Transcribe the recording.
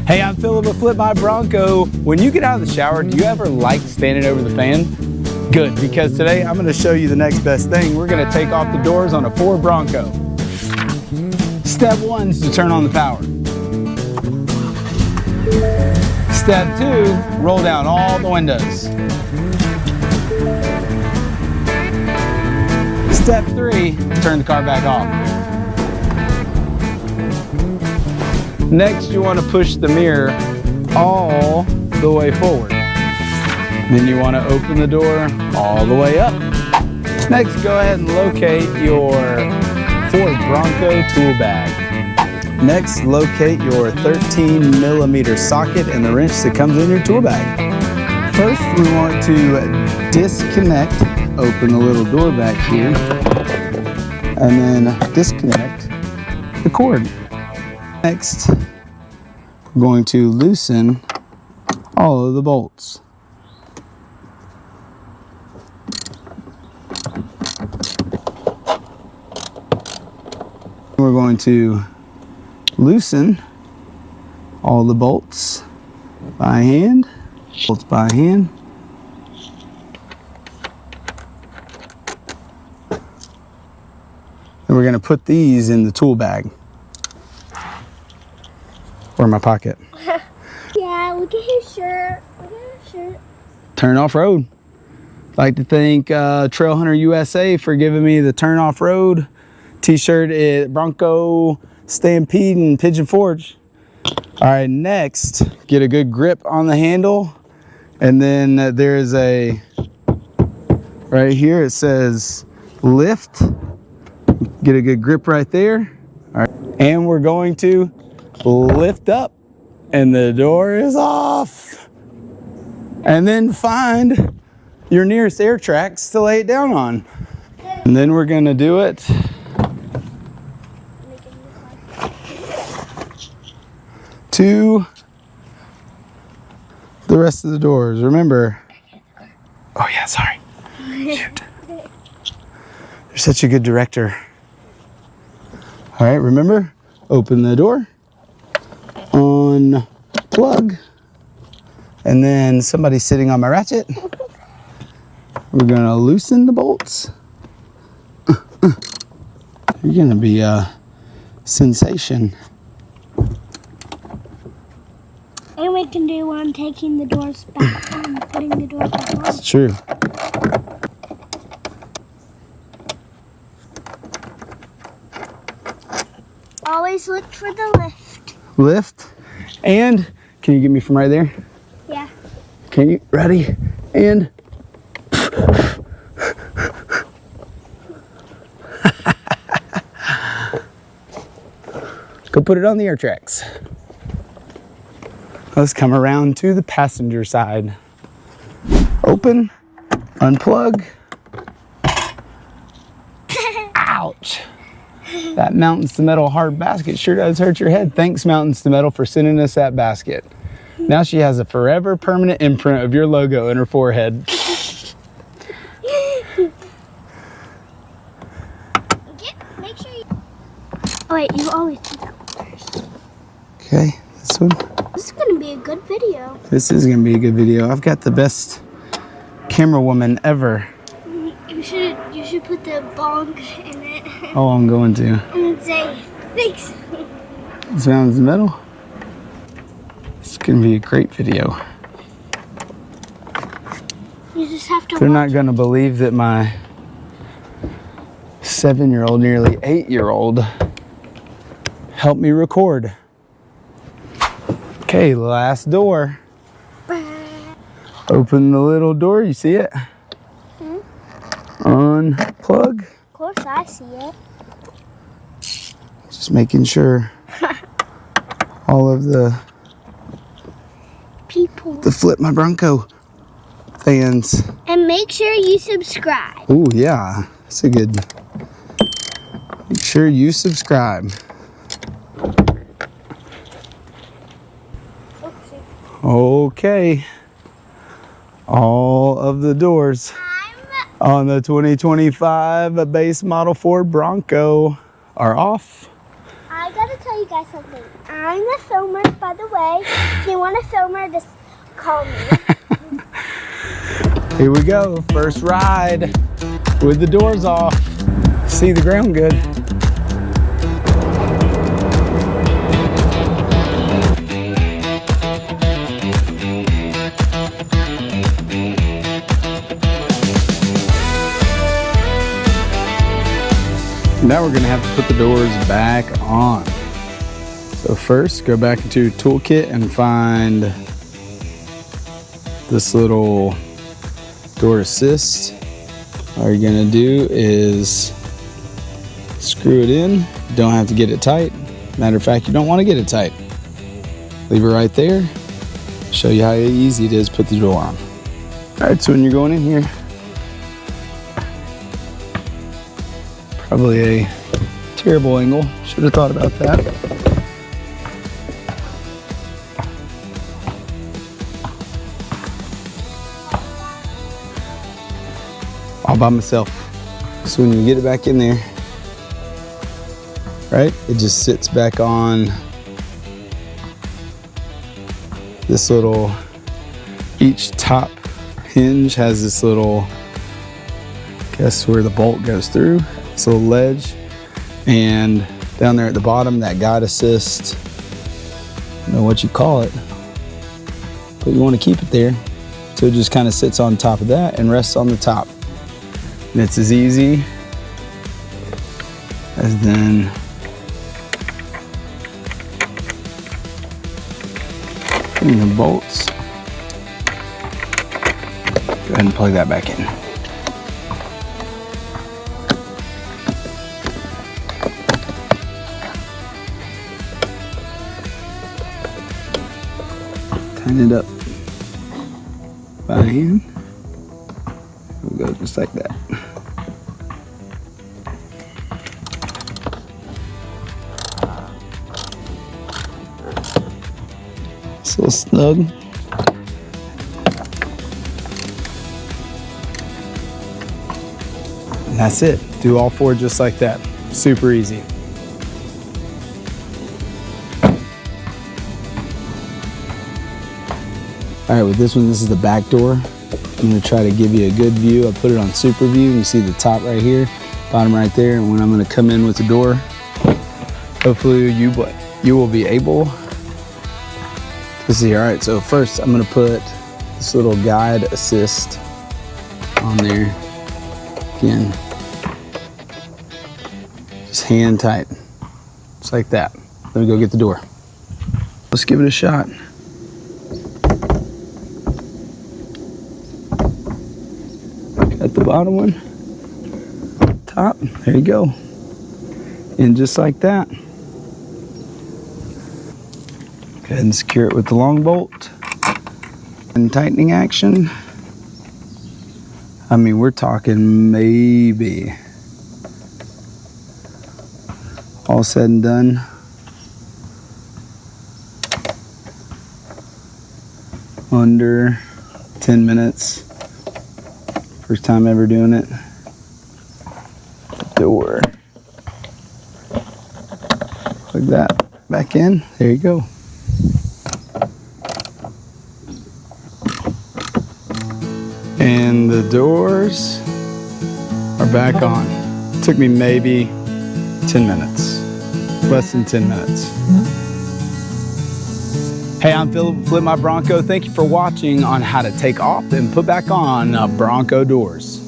Hey, I'm Philip with Flip My Bronco. When you get out of the shower, do you ever like standing over the fan? Good, because today I'm going to show you the next best thing. We're going to take off the doors on a Ford Bronco. Step 1 is to turn on the power. Step 2, roll down all the windows. Step 3, turn the car back off. Next, you want to push the mirror all the way forward. Then you want to open the door all the way up. Next, go ahead and locate your Ford Bronco tool bag. Next, locate your 13mm socket and the wrench that comes in your tool bag. First, we want to disconnect, open the little door back here, and then disconnect the cord. Next, we're going to loosen all of the bolts. We're going to loosen all the bolts by hand. Bolts by hand. And we're going to put these in the tool bag. Or my pocket. Yeah, look at his shirt. Look at his shirt. Turn off road. I'd like to thank Trail Hunter USA for giving me the turn off road t-shirt at Bronco Stampede and Pigeon Forge. All right, next, get a good grip on the handle. And then there's a, right here, it says lift. Get a good grip right there. All right, and we're going to lift up and the door is off. And then find your nearest air tracks to lay it down on. And then we're gonna do it to the rest of the doors. Remember, oh yeah, sorry. Shoot. You're such a good director. All right, remember, open the door, unplug, and then somebody's sitting on my ratchet. We're gonna loosen the bolts. You're gonna be a sensation. And we can do one taking the doors back and putting the doors back on. It's true. Always look for the lift. Lift. And can you get me from right there? Yeah. Can you? Ready? And go put it on the air tracks. Let's come around to the passenger side. Open, unplug. Ouch. That Mountains to Metal hard basket sure does hurt your head. Thanks, Mountains to Metal, for sending us that basket. Now she has a forever permanent imprint of your logo in her forehead. Make sure you... Oh wait, you always do that one first. Okay, this one. This is going to be a good video. This is going to be a good video. I've got the best camera woman ever. You should put the bong in it. Oh, I'm going to. And then say, thanks. Mountains to Metal. It's going to be a great video. You just have to They're not going to believe that my 7-year-old, nearly 8-year-old, helped me record. Okay, last door. Open the little door, you see it? Unplug. Of course I see it. Just making sure all of the Flip My Bronco fans. And make sure you subscribe. Oh yeah, that's a good. Make sure you subscribe. Okay. All of the doors on the 2025 base model Ford Bronco are off. I gotta tell you guys something. I'm the filmer, by the way. If you want a filmer, just call me. Here we go, first ride with the doors off. See the ground good. Now we're gonna have to put the doors back on. So first, go back into your toolkit and find this little door assist. All you're gonna do is screw it in. You don't have to get it tight. Matter of fact, you don't wanna get it tight. Leave it right there. Show you how easy it is to put the door on. All right, so when you're going in here, probably a terrible angle. Should have thought about that. All by myself. So when you get it back in there, right, it just sits back on this little, each top hinge has this little, guess where the bolt goes through. This little ledge, and down there at the bottom, that guide assist, I don't know what you call it, but you want to keep it there. So it just kind of sits on top of that and rests on the top. And it's as easy as then putting the bolts. Go ahead and plug that back in. Tighten it up by hand. We'll go just like that. It's a little snug. And that's it. Do all four just like that. Super easy. All right, with this one, this is the back door. I'm gonna try to give you a good view. I put it on super view. You can see the top right here, bottom right there. And when I'm gonna come in with the door, hopefully you will be able to see. All right, so first I'm gonna put this little guide assist on there. Again, just hand tight, just like that. Let me go get the door. Let's give it a shot. At the bottom one, top, there you go. And just like that. Go ahead and secure it with the long bolt. And tightening action. I mean, we're talking maybe, all said and done, under 10 minutes. First time ever doing it. Door. Plug that back in. There you go. And the doors are back on. It took me maybe 10 minutes. Less than 10 minutes. Hey, I'm Philip with Flip My Bronco. Thank you for watching on how to take off and put back on Bronco doors.